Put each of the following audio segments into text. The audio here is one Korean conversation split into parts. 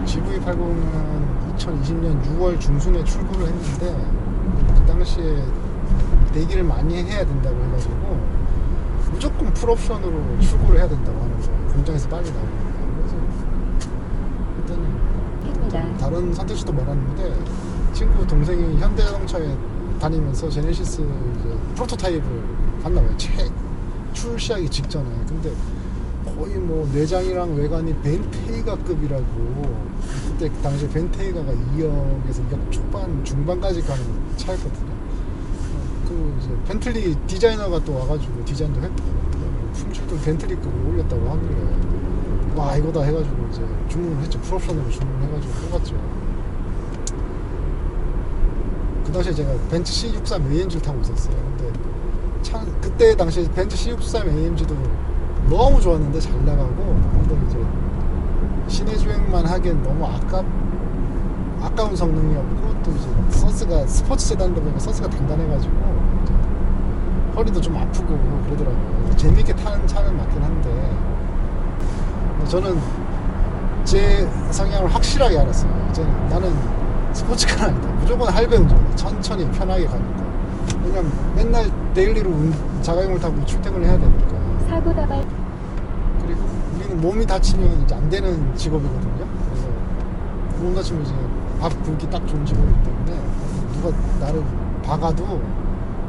GV80은 2020년 6월 중순에 출고를 했는데 그 당시에 내기를 많이 해야 된다고 해가지고 무조건 풀옵션으로 출고를 해야 된다고 하는 거예요. 공장에서 빨리 나오는 거예요. 그래서 일단은 다른 선택지도 많았는데 친구 동생이 현대자동차에 다니면서 제네시스 이제 프로토타입을 갔나 봐요. 출시하기 직전에. 근데 거의 뭐 내장이랑 외관이 벤테이가급이라고. 그때 당시에 벤테이가가 2억에서 2억 초반 중반까지 가는 차였거든요. 그 이제 벤틀리 디자이너가 또 와가지고 디자인도 했고 품질도 벤틀리급으로 올렸다고 하길래 와 이거다 해가지고 이제 주문을 했죠. 풀옵션으로 주문해가지고 뽑았죠. 그 당시에 제가 벤츠 C63 AMG를 타고 있었어요. 근데 그때 당시에 벤츠 C63 AMG도 너무 좋았는데 잘 나가고, 근데 이제 시내 주행만 하기엔 너무 아까운 성능이었고, 또 이제 서스가 스포츠 세단이다 보니까 서스가 단단해가지고 허리도 좀 아프고 그러더라고요. 재밌게 타는 차는 맞긴 한데 저는 제 성향을 확실하게 알았어요. 이제 나는 스포츠카는 아니다. 무조건 할배 운전, 천천히 편하게 가니까. 왜냐면 맨날 데일리로 자가용을 타고 출퇴근을 해야 되니까. 사고 다발. 그리고 우리는 몸이 다치면 이제 안 되는 직업이거든요. 그래서 몸 다치면 이제 밥 굶기 딱 좋은 직업이기 때문에 누가 나를 박아도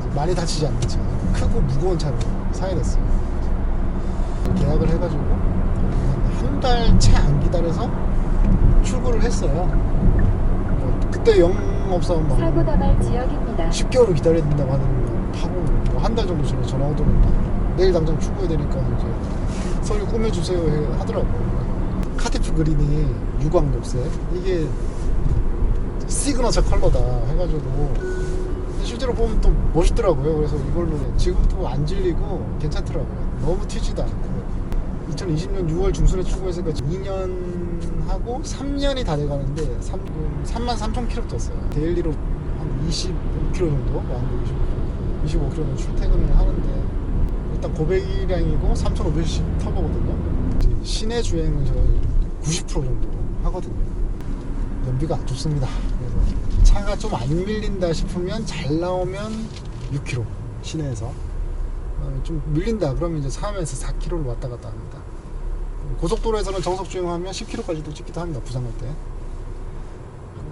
이제 많이 다치지 않는 차, 크고 무거운 차를 사야 됐어요. 계약을 해가지고 한 달 채 안 기다려서 출고를 했어요. 그때 영업사원 막 사고 다발 지역입니다. 10개월을 기다려야 된다고 하는 거 하고 뭐 한 달 정도 전에 전화 오더니 내일 당장 출고해야 되니까 이제 서류 꾸며주세요 하더라고요. 카티프 그린이 유광 녹색, 이게 시그너처 컬러다 해가지고 실제로 보면 또 멋있더라고요. 그래서 이걸로 지금도 안 질리고 괜찮더라고요. 너무 튀지도 않고. 2020년 6월 중순에 출고했으니까 2년 하고 3년이 다 돼가는데 33,000km 떴어요. 데일리로 한 25km 정도, 왕복 25km 정도 출퇴근을 하는데 일단 고배기량이고 3,500cc 터보거든요. 시내 주행은 제가 90% 정도 하거든요. 연비가 안 좋습니다. 그래서 차가 좀 안 밀린다 싶으면 잘 나오면 6km 시내에서, 좀 밀린다 그러면 이제 3에서 4km를 왔다 갔다 합니다. 고속도로에서는 정속 주행하면 10km까지도 찍기도 합니다. 부산 갈 때.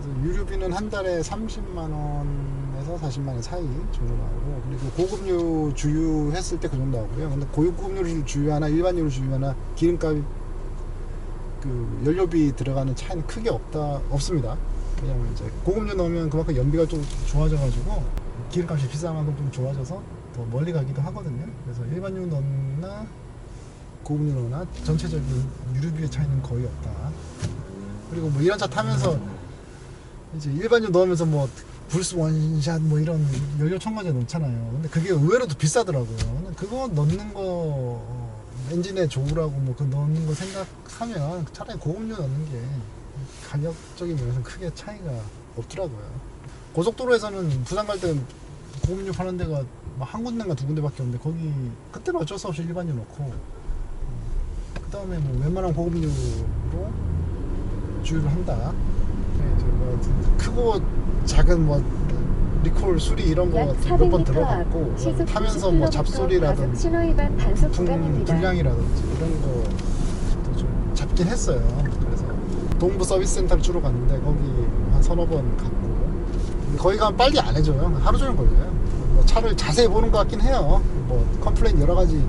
그래서 유류비는 한 달에 30만원에서 40만원 사이 정도 나오고, 그리고 고급류 주유했을 때 그 정도 나오고요. 근데 고급류를 주유하나 일반유를 주유하나 기름값, 그 연료비 들어가는 차이는 크게 없습니다. 왜냐면 이제 고급류 넣으면 그만큼 연비가 좀 좋아져가지고 기름값이 비싼 만큼 좀 좋아져서 더 멀리 가기도 하거든요. 그래서 일반유 넣나 고급유 넣나 전체적인 유류비의 차이는 거의 없다. 그리고 뭐 이런 차 타면서 이제 일반유 넣으면서 뭐 불스 원샷 뭐 이런 연료 첨가제 넣잖아요. 근데 그게 의외로도 비싸더라고요. 근데 그거 넣는 거 엔진에 좋으라고 뭐 그 넣는 거 생각하면 차라리 고급유 넣는 게 가격적인 면에서 크게 차이가 없더라고요. 고속도로에서는 부산 갈 때는 고급유 파는 데가 한 군데인가 두 군데밖에 없는데 거기 그때는 어쩔 수 없이 일반유 넣고, 그 다음에 뭐 웬만한 고급유로 주유를 한다. 뭐 크고 작은 뭐 리콜 수리 이런 거 몇 번 들어갔고, 타면서 뭐 잡소리라든지 부품 불량이라든지 이런 거도 좀 잡긴 했어요. 그래서 동부 서비스 센터를 주로 갔는데 거기 한 서너 번 갔고, 거기 가면 빨리 안 해줘요. 하루 종일 걸려요. 뭐 차를 자세히 보는 것 같긴 해요. 뭐 컴플레인 여러 가지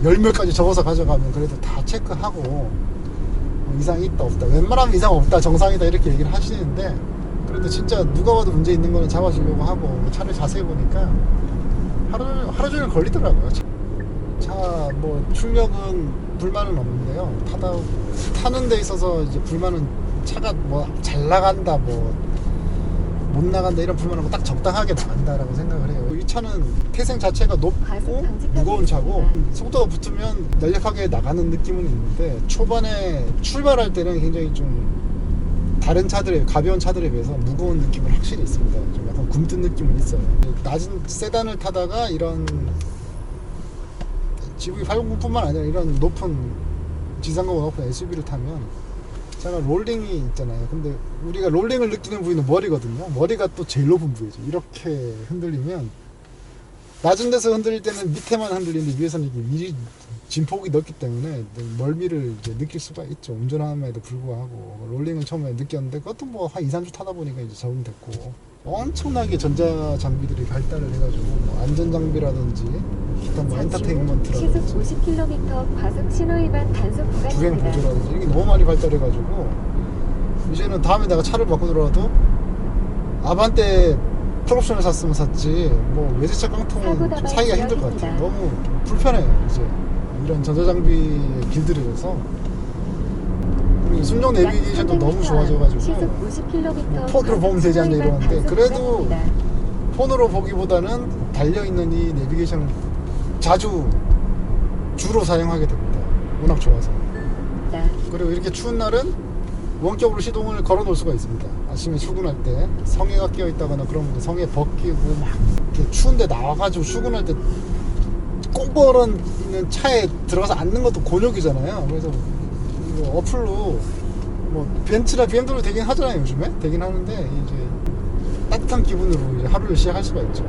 10명까지 적어서 가져가면 그래도 다 체크하고 뭐 이상이 있다 없다, 웬만하면 이상 없다 정상이다 이렇게 얘기를 하시는데, 그래도 진짜 누가 봐도 문제 있는 거는 잡아주려고 하고 차를 자세히 보니까 하루 종일 걸리더라고요. 차 뭐 출력은 불만은 없는데요. 타는 데 있어서 이제 불만은 차가 뭐 잘 나간다 뭐 못 나간다 이런 불만은 딱 적당하게 나간다라고 생각을 해요. 이 차는 태생 자체가 높고 무거운 차고 속도가 붙으면 날렵하게 나가는 느낌은 있는데, 초반에 출발할 때는 굉장히 좀 다른 차들에, 가벼운 차들에 비해서 무거운 느낌은 확실히 있습니다. 좀 약간 굼뜬 느낌은 있어요. 낮은 세단을 타다가 이런 GV80뿐만 아니라 이런 높은 지상고가 높은 SUV를 타면 제가 롤링이 있잖아요. 근데 우리가 롤링을 느끼는 부위는 머리거든요. 머리가 또 제일 높은 부위죠. 이렇게 흔들리면 낮은 데서 흔들릴 때는 밑에만 흔들리는데 위에서는 이게 미리 진폭이 넓기 때문에 멀미를 이제 느낄 수가 있죠. 운전함에도 불구하고 롤링을 처음에 느꼈는데 그것도 뭐 한 2, 3주 타다 보니까 이제 적응됐고 엄청나게 전자 장비들이 발달을 해가지고 뭐 안전 장비라든지 기타 뭐 시속 엔터테인먼트라든지 50km 과속 신호위반 단속 주행 구간입니다. 보조라든지 이게 너무 많이 발달해가지고 이제는 다음에 내가 차를 바꾸더라도 아반떼 풀옵션을 샀으면 샀지 뭐 외제차 깡통은 좀 사기가 힘들 것 같아요. 너무 불편해요 이제 이런 전자장비 길들여져서. 그리고 순정 내비게이션도 너무 좋아져가지고 시속 50km 뭐 폰으로 보면 되지 않냐 이러는데 그래도 폰으로 보기보다는 달려있는 이 내비게이션을 주로 사용하게 됩니다. 워낙 좋아서. 그리고 이렇게 추운 날은 원격으로 시동을 걸어 놓을 수가 있습니다. 아침에 출근할 때 성에가 끼어 있다거나 그러면 성에 벗기고 막 이렇게 추운데 나와가지고 출근할 때 꽁꽁 있는 차에 들어가서 앉는 것도 곤욕이잖아요. 그래서 이거 어플로 뭐 벤츠나 BMW 되긴 하잖아요. 요즘에 되긴 하는데 이제 따뜻한 기분으로 이제 하루를 시작할 수가 있죠.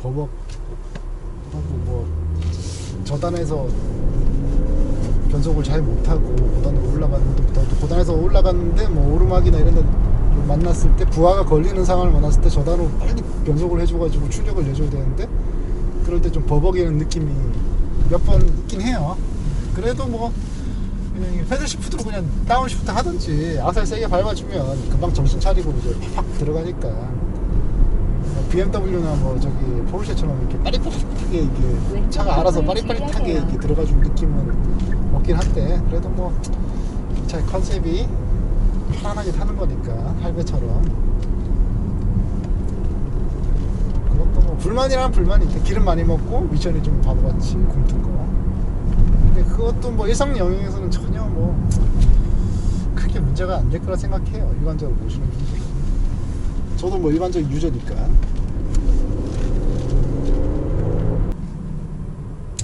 버벅하고 뭐 저단에서 변속을 잘 못하고 고단으로 올라갔는데 고단에서 올라갔는데 뭐 오르막이나 이런 데 만났을 때 부하가 걸리는 상황을 만났을 때 저단으로 빨리 변속을 해줘가지고 출력을 내줘야 되는데 그럴 때 좀 버벅이는 느낌이 몇 번 있긴 해요. 그래도 뭐 그냥 패들 시프트로 그냥 다운 시프트 하든지 악셀 세게 밟아주면 금방 정신 차리고 이제 팍 들어가니까 BMW나 뭐 저기 포르쉐처럼 이렇게 빠릿빠릿하게 이게 차가 알아서 빠릿빠릿하게 이렇게 들어가주는 느낌은 없긴 한데 그래도 뭐 이 차의 컨셉이 편안하게 타는 거니까 할배처럼 그것도 뭐 불만이라면 불만이 있대. 기름 많이 먹고 미션이 좀 바보같이 굼뜬 거. 근데 그것도 뭐 일상 영역에서는 전혀 뭐 크게 문제가 안 될 거라 생각해요. 일반적으로 보시는 분들은. 저도 뭐 일반적인 유저니까.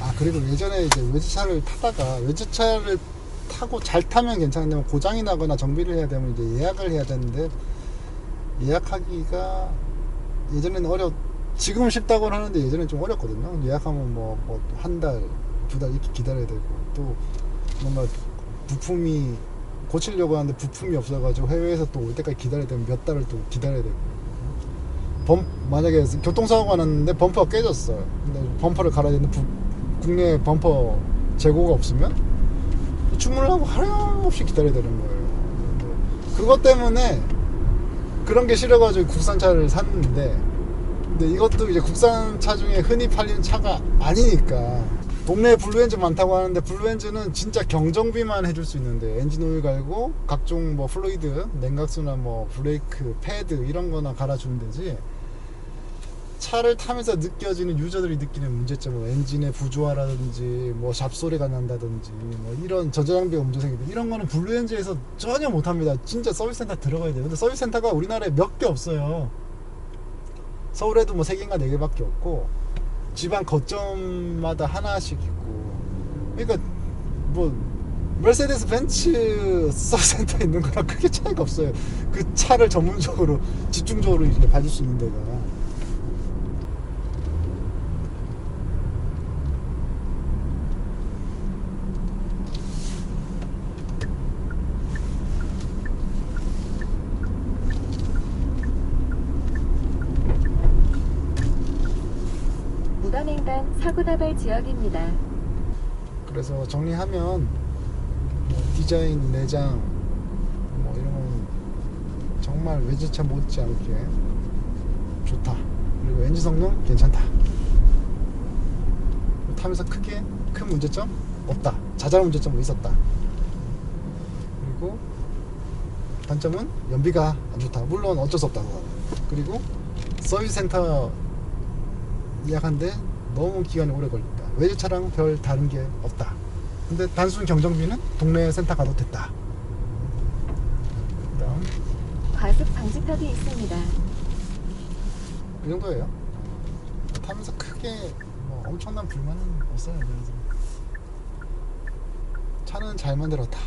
아 그리고 예전에 이제 외제차를 타다가 외제차를 타고 잘 타면 괜찮은데 고장이 나거나 정비를 해야 되면 이제 예약을 해야 되는데 예약하기가 예전에는 지금은 쉽다고 하는데 예전엔 좀 어렵거든요. 예약하면 뭐 한 달, 두 달 이렇게 기다려야 되고 또 뭔가 부품이 고치려고 하는데 부품이 없어가지고 해외에서 또 올 때까지 기다려야 되면 몇 달을 또 기다려야 되고 만약에 교통사고가 났는데 범퍼가 깨졌어요. 근데 범퍼를 갈아야 되는데 국내 범퍼 재고가 없으면 주문을 하고 하염없이 기다려야 되는 거예요. 그것 때문에 그런 게 싫어가지고 국산차를 샀는데 근데 이것도 이제 국산차 중에 흔히 팔리는 차가 아니니까 동네에 블루엔즈 많다고 하는데 블루엔즈는 진짜 경정비만 해줄 수 있는데 엔진 오일 갈고 각종 뭐 플루이드 냉각수나 뭐 브레이크 패드 이런 거나 갈아주는 데지 차를 타면서 느껴지는 유저들이 느끼는 문제점은 엔진의 부조화라든지 뭐 잡소리가 난다든지 뭐 이런 전자장비가 문제 생기는데 이런 거는 블루엔즈에서 전혀 못합니다. 진짜 서비스센터 들어가야 돼요. 근데 서비스센터가 우리나라에 몇 개 없어요. 서울에도 뭐 3개인가 4개밖에 없고 지방 거점마다 하나씩 있고 그러니까 뭐 머세데스 벤츠 서비스센터 있는 거랑 크게 차이가 없어요. 그 차를 전문적으로 집중적으로 이제 봐줄 수 있는 데가. 무단횡단 사고다발 지역입니다. 그래서 정리하면 뭐 디자인, 내장 뭐 이런 건 정말 외제차 못지않게 좋다. 그리고 엔진 성능 괜찮다. 타면서 큰 문제점 없다. 자잘한 문제점은 있었다. 그리고 단점은 연비가 안 좋다. 물론 어쩔 수 없다고. 그리고 서비스 센터 예약한데 너무 기간이 오래 걸린다. 외제차랑 별 다른 게 없다. 근데 단순 경정비는 동네 센터 가도 됐다. 그다음 과속 방지턱이 있습니다. 이 정도예요. 타면서 크게 뭐 엄청난 불만은 없어요. 그래서 차는 잘 만들었다.